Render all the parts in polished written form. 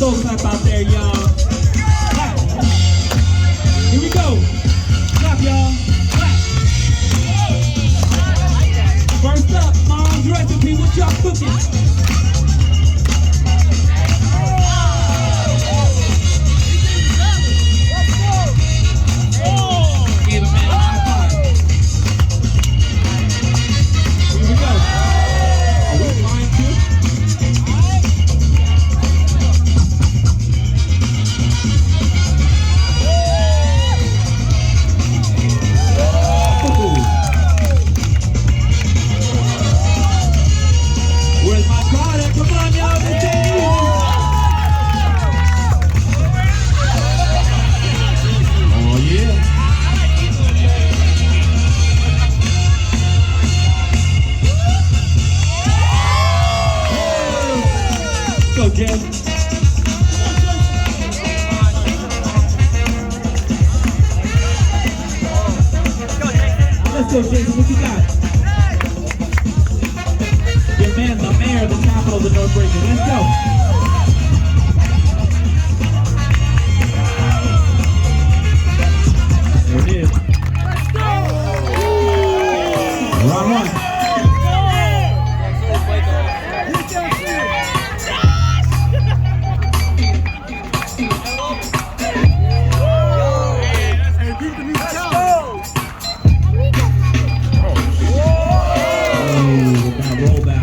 soul clap out there, y'all. Clap. Here we go. Clap, y'all. Clap. First up, mom's recipe. What y'all cooking? Give a man a high five. Here we go. Are we flying too? Where's my product? Come on, y'all. This ain't easy. Oh, yeah. Let's go, Jen. Let's go, Jason. What you got? Your man, the mayor of the capital of the North Breaker. Let's go. There it is. Round one. Roll back.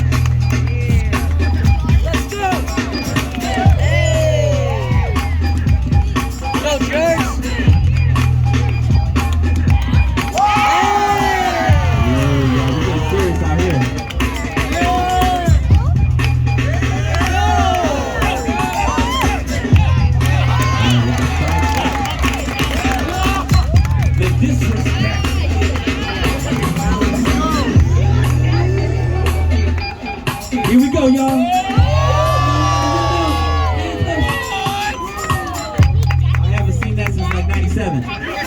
Here we go, y'all. I haven't seen that since like 97.